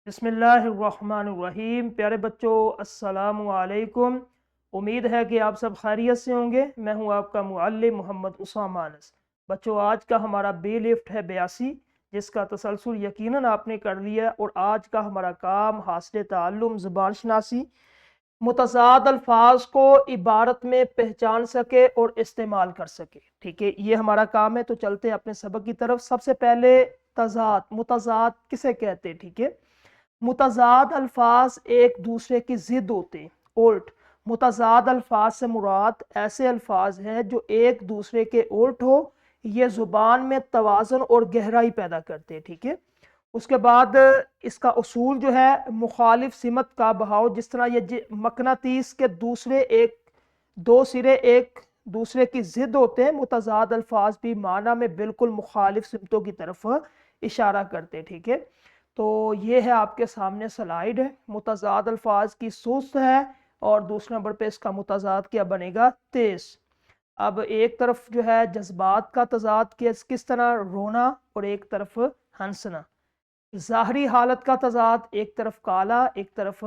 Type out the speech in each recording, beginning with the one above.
बिस्मिल्लाहिर्रहमानिर्रहीम। प्यारे बच्चों, अस्सलामु अलैकुम। उम्मीद है कि आप सब खैरियत से होंगे। मैं हूं आपका मुअल्लिम मोहम्मद उसामा अनस। बच्चों, आज का हमारा बी लिफ्ट है 82, जिसका तसलसल यकीनन आपने कर लिया। और आज का हमारा काम हासिल ताल्लुम ज़ुबान शनासी, मुतज़ाद अल्फाज को इबारत में पहचान सके और इस्तेमाल कर सके। ठीक है, ये हमारा काम है। तो चलते हैं अपने सबक की तरफ। सबसे पहले तज़ाद, मुतज़ाद किसे कहते हैं? ठीक है, मुतज़ाद अल्फाज एक दूसरे की ज़िद होते हैं, उल्ट। मुतज़ाद अल्फाज से मुराद ऐसे अल्फाज हैं जो एक दूसरे के उल्ट हो। ये ज़ुबान में तवाज़ुन और गहराई पैदा करते हैं। ठीक है, उसके बाद इसका उसूल जो है मुखालिफ सिमत का बहाव। जिस तरह ये मकनातीस के दूसरे एक दो सिरे एक दूसरे की ज़िद होते हैं, मुतज़ाद अल्फाज भी माना में बिल्कुल मुखालिफ सिमतों की तरफ इशारा करते हैं। ठीक है, तो ये है आपके सामने स्लाइड है। मुतज़ाद अल्फाज की सुस्त है और दूसरे नंबर पे इसका मुतज़ाद क्या बनेगा? तेज। अब एक तरफ जो है जज्बात का तज़ाद किस तरह, रोना, और एक तरफ हंसना। ज़ाहरी हालत का तज़ाद, एक तरफ काला एक तरफ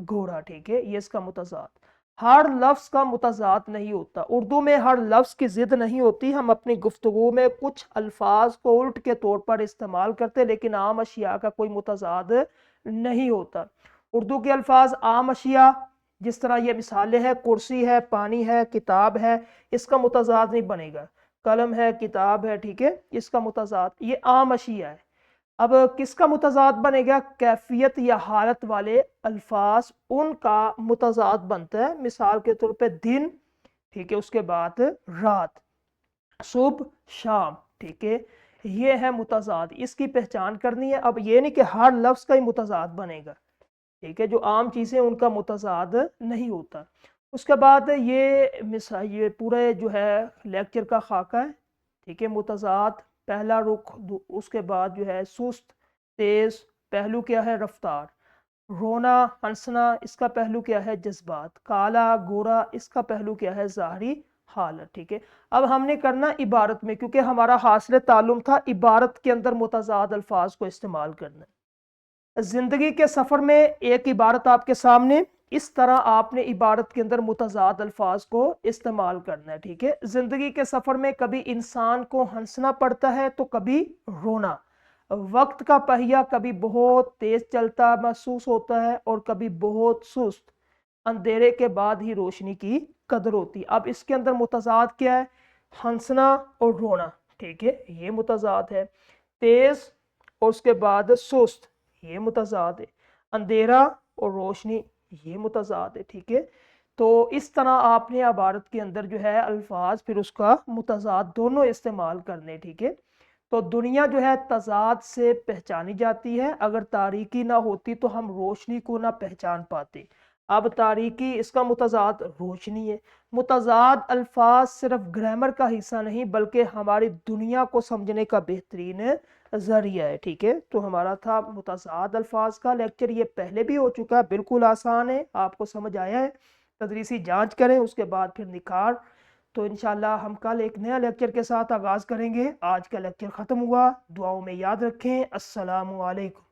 गोरा। ठीक है, ये इसका मुतज़ाद। हर लफ्ज़ का मुतज़ाद नहीं होता। उर्दू में हर लफ्ज़ की ज़िद नहीं होती। हम अपनी गुफ्तगू में कुछ अल्फाज को उल्ट के तौर पर इस्तेमाल करते, लेकिन आम अशिया का कोई मुतज़ाद नहीं होता। उर्दू के अल्फाज आम अशिया, जिस तरह ये मिसालें हैं, कुर्सी है, पानी है, किताब है, इसका मुतज़ाद नहीं बनेगा। कलम है, किताब है, ठीक है, इसका मुतज़ाद, ये आम अशिया है। अब किसका मुतज़ाद बनेगा? कैफियत या हालत वाले अल्फाज, उनका मुतज़ाद बनता है। मिसाल के तौर पे दिन, ठीक है, उसके बाद रात, सुबह, शाम। ठीक है, ये है मुतज़ाद, इसकी पहचान करनी है। अब ये नहीं कि हर लफ्ज़ का ही मुतज़ाद बनेगा। ठीक है, जो आम चीज़ें उनका मुतज़ाद नहीं होता। उसके बाद ये पूरे जो है लेक्चर का खाका है। ठीक है, मुतज़ाद पहला रुख, उसके बाद जो है सुस्त, तेज, पहलू क्या है? रफ्तार। रोना, हंसना, इसका पहलू क्या है? जज्बात। काला, गोरा, इसका पहलू क्या है? ज़ाहरी हालत। ठीक है, अब हमने करना इबारत में, क्योंकि हमारा हासिल ताल्लुम था इबारत के अंदर मुतज़ाद अल्फाज को इस्तेमाल करना। जिंदगी के सफर में एक इबारत आपके सामने, इस तरह आपने इबारत के अंदर मुतज़ाद अल्फाज को इस्तेमाल करना है। ठीक है, जिंदगी के सफर में कभी इंसान को हंसना पड़ता है तो कभी रोना। वक्त का पहिया कभी बहुत तेज चलता महसूस होता है और कभी बहुत सुस्त। अंधेरे के बाद ही रोशनी की कदर होती। अब इसके अंदर मुतज़ाद क्या है? हंसना और रोना। ठीक है, ये मुतज़ाद है। तेज और उसके बाद सुस्त, ये मुतज़ाद है। अंधेरा और रोशनी, ये मुतज़ाद है। ठीक है, तो इस तरह आपने इबारत के अंदर जो है अल्फाज फिर उसका मुतज़ाद दोनों इस्तेमाल करने। ठीक है, तो दुनिया जो है तज़ाद से पहचानी जाती है। अगर तारीकी ना होती तो हम रोशनी को ना पहचान पाते। अब तारीकी, इसका मुतज़ाद रोशनी है। मुतज़ाद अल्फाज सिर्फ ग्रामर का हिस्सा नहीं बल्कि हमारी दुनिया को समझने का बेहतरीन ज़रिया है। ठीक है, तो हमारा था मुतज़ाद अल्फाज का लेक्चर, ये पहले भी हो चुका है, बिल्कुल आसान है, आपको समझ आया है। तदरीसी जांच करें, उसके बाद फिर निखार। तो इंशाल्लाह हम कल एक नया लेक्चर के साथ आगाज़ करेंगे। आज का लेक्चर ख़त्म हुआ, दुआओं में याद रखें। अस्सलामु अलैकुम।